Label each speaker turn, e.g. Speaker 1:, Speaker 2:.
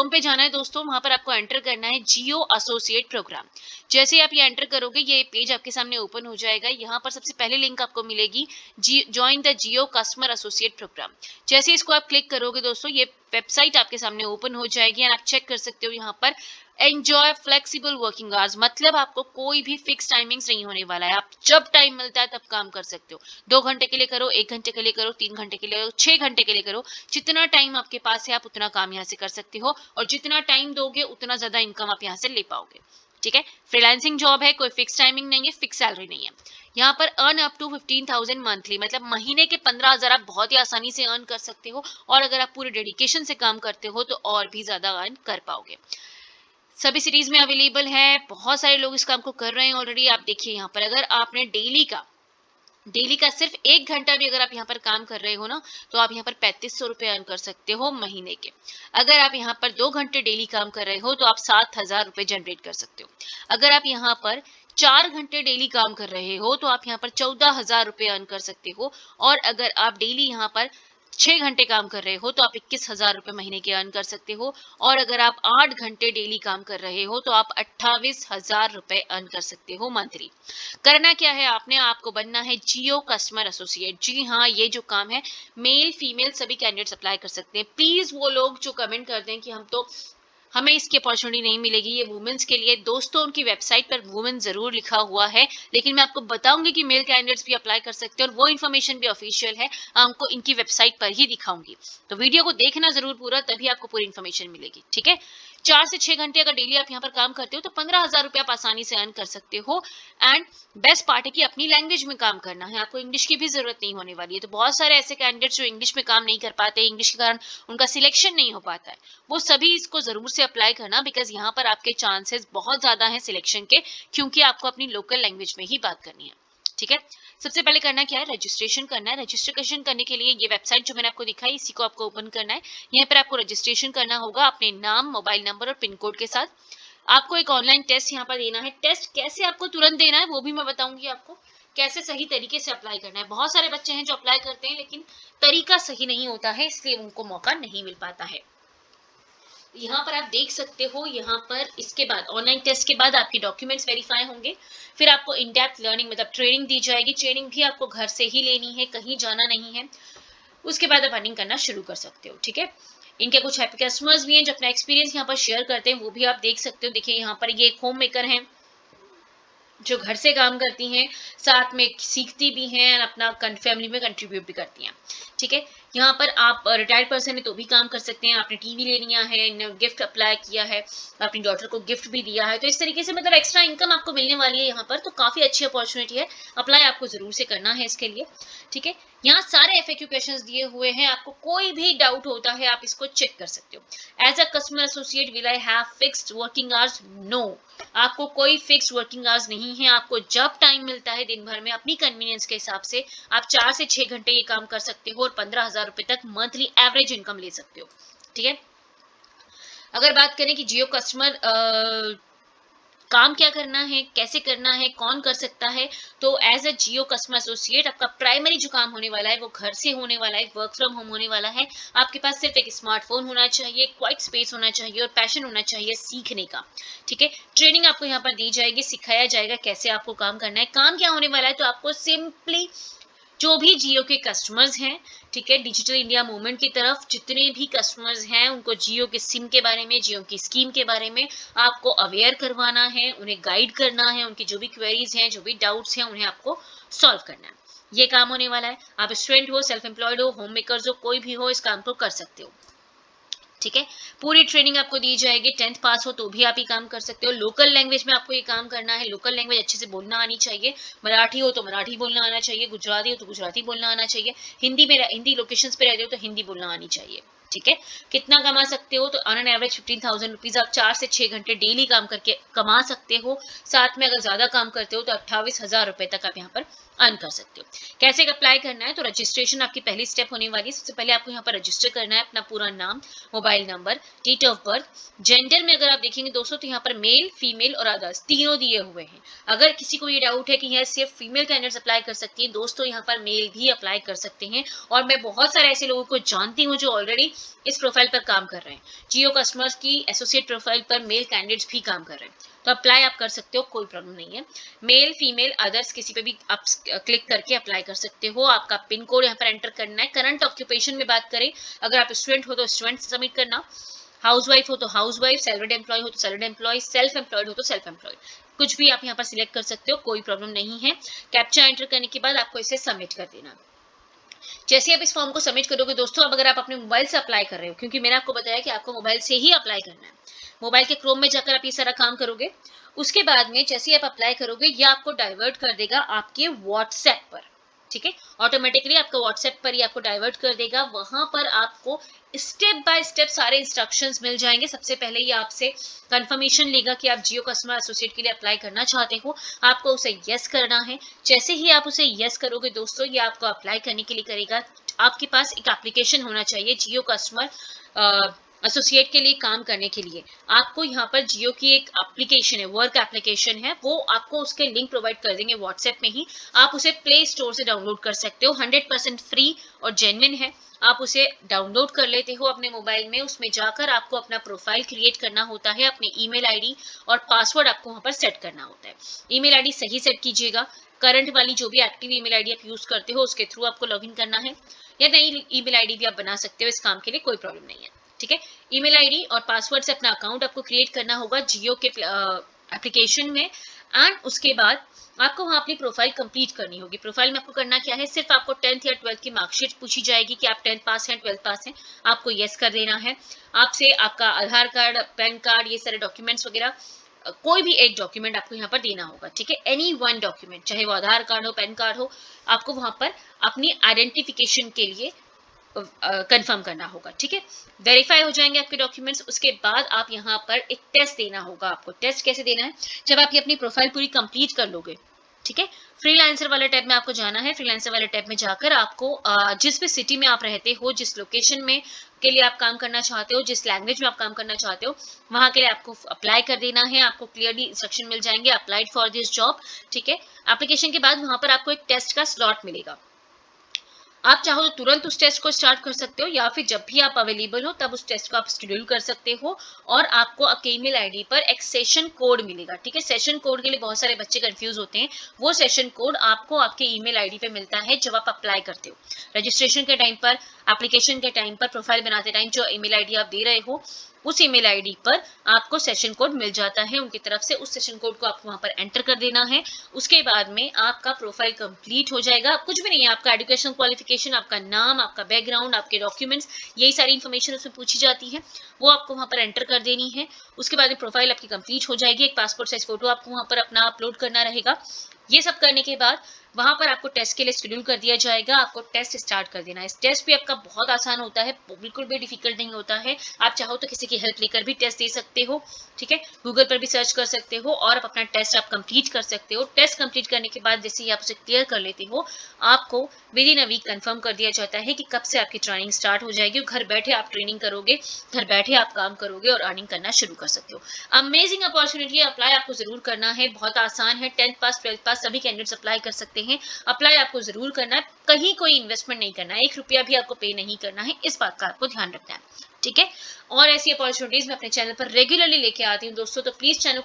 Speaker 1: Home पे जाना है दोस्तों, वहाँ पर आपको एंटर करना है जियो एसोसिएट प्रोग्राम। जैसे ही आप ये एंटर करोगे, ये पेज आपके सामने ओपन हो जाएगा। यहाँ पर सबसे पहले लिंक आपको मिलेगी join the Jio customer associate program. जैसे इसको आप क्लिक करोगे दोस्तों, ये वेबसाइट आपके सामने ओपन हो जाएगी एंड आप चेक कर सकते हो यहाँ पर एंजॉय फ्लेक्सिबल वर्किंग आवर्स, मतलब आपको कोई भी फिक्स टाइमिंग्स नहीं होने वाला है। आप जब टाइम मिलता है तब काम कर सकते हो। 2 घंटे के लिए करो, 1 घंटे के लिए करो, 3 घंटे के लिए करो, 6 घंटे के लिए करो। जितना टाइम आपके पास है आप उतना काम यहाँ से कर सकते हो, और जितना टाइम दोगे उतना ज्यादा इनकम आप यहाँ से ले पाओगे। ठीक है, फ्रीलांसिंग जॉब है, कोई फिक्स टाइमिंग नहीं है, फिक्स सैलरी नहीं है। यहाँ पर अर्न अप टू 15,000 मंथली, मतलब महीने के 15,000 आप बहुत ही आसानी से अर्न कर सकते हो, और अगर आप पूरे डेडिकेशन से काम करते हो तो और भी ज्यादा अर्न कर पाओगे। सभी सिटीज में अवेलेबल है, बहुत सारे लोग इस काम को कर रहे हैं ऑलरेडी। आप देखिए यहाँ पर अगर आपने डेली का सिर्फ 1 घंटा भी अगर आप यहाँ पर काम कर रहे हो ना, तो आप यहाँ पर 3500 रुपए अर्न कर सकते हो महीने के। अगर आप यहाँ पर 2 घंटे डेली काम कर रहे हो तो आप 7,000 रुपए जनरेट कर सकते हो। अगर आप यहाँ पर 4 घंटे डेली काम कर रहे हो तो आप यहाँ पर 14,000 रुपए अर्न कर सकते हो। और अगर आप डेली यहाँ पर 6 घंटे काम कर रहे हो तो आप 21,000 रुपए महीने के अर्न कर सकते हो। और अगर आप 8 घंटे डेली काम कर रहे हो तो आप 28,000 रुपए अर्न कर सकते हो मंथली। करना क्या है, आपको बनना है जियो कस्टमर एसोसिएट। जी हाँ, ये जो काम है मेल फीमेल सभी कैंडिडेट्स अप्लाई कर सकते हैं। प्लीज वो लोग जो कमेंट करते हैं कि हमें इसकी अपॉर्चुनिटी नहीं मिलेगी, ये वुमेन्स के लिए, दोस्तों उनकी वेबसाइट पर वुमेन जरूर लिखा हुआ है, लेकिन मैं आपको बताऊंगी कि मेल कैंडिडेट्स भी अप्लाई कर सकते हैं, और वो इन्फॉर्मेशन भी ऑफिशियल है, आपको इनकी वेबसाइट पर ही दिखाऊंगी। तो वीडियो को देखना जरूर पूरा, तभी आपको पूरी इन्फॉर्मेशन मिलेगी। ठीक है, 4 से 6 घंटे अगर डेली आप यहाँ पर काम करते हो तो 15,000 रुपये आप आसानी से अर्न कर सकते हो। एंड बेस्ट पार्ट है कि अपनी लैंग्वेज में काम करना है, आपको इंग्लिश की भी जरूरत नहीं होने वाली है। तो बहुत सारे ऐसे कैंडिडेट्स जो इंग्लिश में काम नहीं कर पाते, इंग्लिश के कारण उनका सिलेक्शन नहीं हो पाता है, वो सभी इसको जरूर से अप्लाई करना, बिकॉज यहाँ पर आपके चांसेस बहुत ज्यादा हैं सिलेक्शन के, क्योंकि आपको अपनी लोकल लैंग्वेज में ही बात करनी है। ठीक है, सबसे पहले करना क्या है, रजिस्ट्रेशन करना है। रजिस्ट्रेशन करने के लिए ये वेबसाइट जो मैंने आपको दिखाई, इसी को आपको ओपन करना है। यहाँ पर आपको रजिस्ट्रेशन करना होगा अपने नाम, मोबाइल नंबर और पिन कोड के साथ। आपको एक ऑनलाइन टेस्ट यहाँ पर देना है। टेस्ट कैसे आपको तुरंत देना है वो भी मैं बताऊंगी आपको, कैसे सही तरीके से अप्लाई करना है। बहुत सारे बच्चे हैं जो अप्लाई करते हैं लेकिन तरीका सही नहीं होता है, इसलिए उनको मौका नहीं मिल पाता है। यहाँ पर आप देख सकते हो, यहाँ पर इसके बाद ऑनलाइन टेस्ट के बाद आपके डॉक्यूमेंट्स वेरीफाई होंगे, फिर आपको इन डेप्थ लर्निंग मतलब ट्रेनिंग दी जाएगी। ट्रेनिंग भी आपको घर से ही लेनी है, कहीं जाना नहीं है। उसके बाद आप अर्निंग करना शुरू कर सकते हो। ठीक है, इनके कुछ हैप्पी कस्टमर्स भी हैं जो अपना एक्सपीरियंस यहाँ पर शेयर करते हैं, वो भी आप देख सकते हो। देखिए यहाँ पर ये एक होम मेकर हैं जो घर से काम करती हैं, साथ में सीखती भी हैं, अपना फैमिली में कंट्रीब्यूट भी करती हैं। ठीक है, यहाँ पर आप रिटायर्ड पर्सन है तो भी काम कर सकते हैं। आपने टीवी ले लिया है, गिफ्ट अप्लाई किया है, अपनी डॉटर को गिफ्ट भी दिया है, तो इस तरीके से मतलब एक्स्ट्रा इनकम आपको मिलने वाली है यहाँ पर, तो काफी अच्छी अपॉर्चुनिटी है। अप्लाई आपको जरूर से करना है इसके लिए। ठीक है, यहाँ सारे FAQ क्वेश्चंस दिए हुए हैं, आपको कोई भी डाउट होता है आप इसको चेक कर सकते हो। As a customer associate will I have fixed working hours? No, आपको कोई फिक्स वर्किंग आवर्स नहीं है। आपको जब टाइम मिलता है दिन भर में अपनी कन्वीनियंस के हिसाब से आप 4 से 6 घंटे ये काम कर सकते हो और 15,000 रुपए तक मंथली एवरेज इनकम ले सकते हो। ठीक है, अगर बात करें कि जियो कस्टमर काम क्या करना है, कैसे करना है, कौन कर सकता है, तो as a Jio customer associate आपका प्राइमरी जो काम होने वाला है वो घर से होने वाला है, वर्क फ्रॉम होम होने वाला है। आपके पास सिर्फ एक स्मार्टफोन होना चाहिए, क्वाइट स्पेस होना चाहिए और पैशन होना चाहिए सीखने का। ठीक है, ट्रेनिंग आपको यहाँ पर दी जाएगी, सिखाया जाएगा कैसे आपको काम करना है। काम क्या होने वाला है, तो आपको सिंपली जो भी जियो के कस्टमर्स हैं, ठीक है, डिजिटल इंडिया मूवमेंट की तरफ जितने भी कस्टमर्स हैं उनको जियो के सिम के बारे में, जियो की स्कीम के बारे में आपको अवेयर करवाना है, उन्हें गाइड करना है, उनकी जो भी क्वेरीज हैं, जो भी डाउट्स हैं, उन्हें आपको सॉल्व करना है। ये काम होने वाला है। आप स्टूडेंट हो, सेल्फ एम्प्लॉयड हो, होम मेकर्स हो, कोई भी हो, इस काम को कर सकते हो। ठीक है, पूरी ट्रेनिंग आपको दी जाएगी। 10th पास हो तो भी आप ये काम कर सकते हो। लोकल लैंग्वेज में आपको ये काम करना है। लोकल लैंग्वेज अच्छे से बोलना आनी चाहिए। मराठी हो तो मराठी बोलना आना चाहिए, गुजराती हो तो गुजराती बोलना आना चाहिए, हिंदी लोकेशंस पे रहते हो तो हिंदी बोलना आनी चाहिए। ठीक है, कितना कमा सकते हो, तो ऑन एन एवरेज 15,000 रुपीज आप 4 से 6 घंटे डेली काम करके कमा सकते हो। साथ में अगर ज्यादा काम करते हो तो 28,000 रुपए तक आप यहाँ पर अर्न कर सकते हो। कैसे अप्लाई करना है, तो रजिस्ट्रेशन आपकी पहली स्टेप होने वाली है। सबसे पहले आपको यहाँ पर रजिस्टर करना है अपना पूरा नाम, mobile number, date of birth. Gender में अगर आप देखेंगे दोस्तों तो यहाँ पर मेल, फीमेल और अदर्स तीनों दिए हुए हैं। अगर किसी को ये डाउट है कि यहाँ सिर्फ फीमेल कैंडिडेट्स अप्लाई कर सकती हैं, दोस्तों यहाँ पर मेल भी अप्लाई कर सकते हैं। और मैं बहुत सारे ऐसे लोगों को जानती हूँ जो ऑलरेडी इस प्रोफाइल पर काम कर रहे हैं, जियो कस्टमर्स की एसोसिएट प्रोफाइल पर मेल कैंडिडेट्स भी काम कर रहे हैं, तो अप्लाई आप कर सकते हो, कोई प्रॉब्लम नहीं है। मेल फीमेल अदर्स किसी पे भी आप क्लिक करके अप्लाई कर सकते हो। आपका पिन कोड यहाँ पर एंटर करना है। करंट ऑक्यूपेशन में बात करें, अगर आप स्टूडेंट हो तो स्टूडेंट सबमिट करना, हाउसवाइफ हो तो हाउसवाइफ, सैलरीड एम्प्लॉय हो तो सैलरीड एम्प्लॉय, सेल्फ एम्प्लॉयड हो तो सेल्फ एम्प्लॉयड, कुछ भी आप यहाँ पर सिलेक्ट कर सकते हो, कोई प्रॉब्लम नहीं है। कैप्चा एंटर करने के बाद आपको इसे सबमिट कर देना। जैसे आप इस फॉर्म को सबमिट करोगे दोस्तों, अब अगर आप अपने मोबाइल से अप्लाई कर रहे हो, क्योंकि मैंने आपको बताया कि आपको मोबाइल से ही अप्लाई करना है, मोबाइल के क्रोम में जाकर आप ये सारा काम करोगे। उसके बाद में जैसे आप अप्लाई करोगे, ये आपको डाइवर्ट कर देगा आपके व्हाट्सएप पर, ठीक है, ऑटोमेटिकली आपका व्हाट्सएप पर ही आपको डाइवर्ट कर देगा। वहां पर आपको स्टेप बाय स्टेप सारे इंस्ट्रक्शंस मिल जाएंगे। सबसे पहले ये आपसे कंफर्मेशन लेगा कि आप जियो कस्टमर एसोसिएट के लिए अप्लाई करना चाहते हो, आपको उसे यस करना है। जैसे ही आप उसे यस करोगे दोस्तों, ये आपको अप्लाई करने के लिए करेगा। आपके पास एक एप्लीकेशन होना चाहिए जियो कस्टमर एसोसिएट के लिए काम करने के लिए। आपको यहाँ पर जियो की एक एप्लीकेशन है, वर्क एप्लीकेशन है, वो आपको उसके लिंक प्रोवाइड कर देंगे व्हाट्सएप में ही। आप उसे प्ले स्टोर से डाउनलोड कर सकते हो, 100% फ्री और जेन्युइन है। आप उसे डाउनलोड कर लेते हो अपने मोबाइल में। उसमें जाकर आपको अपना प्रोफाइल क्रिएट करना होता है, अपनी ईमेल आईडी और पासवर्ड आपको वहां पर सेट करना होता है। ईमेल आईडी सही सेट कीजिएगा, करंट वाली जो भी एक्टिव ईमेल आईडी आप यूज करते हो उसके थ्रू आपको लॉगिन करना है, या नई ईमेल आईडी भी आप बना सकते हो, इस काम के लिए कोई प्रॉब्लम नहीं है, ठीक है। ईमेल आईडी और पासवर्ड से अपना अकाउंट आपको क्रिएट करना होगा जियो के एप्लीकेशन में। एंड उसके बाद आपको वहां अपनी प्रोफाइल कंप्लीट करनी होगी। प्रोफाइल में आपको करना क्या है, सिर्फ आपको 10th या 12th की मार्कशीट पूछी जाएगी कि आप 10th पास हैं 12th पास हैं, आपको यस कर देना है। आपसे आपका आधार कार्ड, पैन कार्ड, ये सारे डॉक्यूमेंट्स वगैरह, कोई भी एक डॉक्यूमेंट आपको यहाँ पर देना होगा, ठीक है। एनी वन डॉक्यूमेंट, चाहे वो आधार कार्ड हो, पैन कार्ड हो, आपको वहां पर अपनी आइडेंटिफिकेशन के लिए कंफर्म करना होगा, ठीक है। वेरीफाई हो जाएंगे आपके डॉक्यूमेंट्स, उसके बाद आप यहाँ पर एक टेस्ट देना होगा आपको। टेस्ट कैसे देना है, जब आप ये अपनी प्रोफाइल पूरी कंप्लीट कर लोगे, ठीक है, फ्रीलांसर वाले टैब में आपको जाना है। फ्रीलांसर वाले टैब में जाकर आपको जिस भी सिटी में आप रहते हो, जिस लोकेशन में के लिए आप काम करना चाहते हो, जिस लैंग्वेज में आप काम करना चाहते हो, वहां के लिए आपको अप्लाई कर देना है। आपको क्लियरली इंस्ट्रक्शन मिल जाएंगे, अप्लाइड फॉर दिस जॉब, ठीक है। एप्लीकेशन के बाद वहां पर आपको एक टेस्ट का स्लॉट मिलेगा। आप चाहो तो तुरंत उस टेस्ट को स्टार्ट कर सकते हो, या फिर जब भी आप अवेलेबल हो तब उस टेस्ट को आप शेड्यूल कर सकते हो। और आपको आपके ईमेल आईडी पर एक सेशन कोड मिलेगा, ठीक है। सेशन कोड के लिए बहुत सारे बच्चे कंफ्यूज होते हैं। वो सेशन कोड आपको आपके ईमेल आईडी पे मिलता है जब आप अप्लाई करते हो। रजिस्ट्रेशन के टाइम पर, एप्लीकेशन के टाइम पर, प्रोफाइल बनाते टाइम जो ईमेल आईडी आप दे रहे हो, उस ईमेल आईडी पर आपको सेशन कोड मिल जाता है उनकी तरफ से। उस सेशन कोड को आपको वहां पर एंटर कर देना है। उसके बाद में आपका प्रोफाइल कंप्लीट हो जाएगा। कुछ भी नहीं है, आपका एजुकेशन क्वालिफिकेशन, आपका नाम, आपका बैकग्राउंड, आपके डॉक्यूमेंट्स, यही सारी इन्फॉर्मेशन उसमें पूछी जाती है, वो आपको वहां पर एंटर कर देनी है। उसके बाद में प्रोफाइल आपकी कंप्लीट हो जाएगी। एक पासपोर्ट साइज फोटो आपको वहां पर अपना अपलोड करना रहेगा। ये सब करने के बाद वहां पर आपको टेस्ट के लिए शेड्यूल कर दिया जाएगा। आपको टेस्ट स्टार्ट कर देना है। इस टेस्ट भी आपका बहुत आसान होता है, बिल्कुल भी डिफिकल्ट नहीं होता है। आप चाहो तो किसी की हेल्प लेकर भी टेस्ट दे सकते हो, ठीक है। गूगल पर भी सर्च कर सकते हो और आप अपना टेस्ट आप कंप्लीट कर सकते हो। टेस्ट कंप्लीट करने के बाद जैसे ही आप उसे क्लियर कर लेते हो, आपको within a week confirm कर दिया जाता है कि कब से आपकी ट्रेनिंग स्टार्ट हो जाएगी। घर बैठे आप ट्रेनिंग करोगे, घर बैठे आप काम करोगे और अर्निंग करना शुरू कर सकते हो। अमेजिंग अपॉर्चुनिटी है, अप्लाई आपको जरूर करना है, बहुत आसान है। 10th पास 12th पास सभी कैंडिडेट्स अप्लाई कर सकते हैं। अप्लाई आपको जरूर करना है, कहीं कोई इन्वेस्टमेंट नहीं करना है, 1 रुपया भी आपको पे नहीं करना है, इस बात का आपको ध्यान रखना है, ठीक है। और ऐसी अपॉर्चुनिटीज मैं अपने चैनल पर रेगुलरली लेके आती हूँ दोस्तों, तो प्लीज चैनल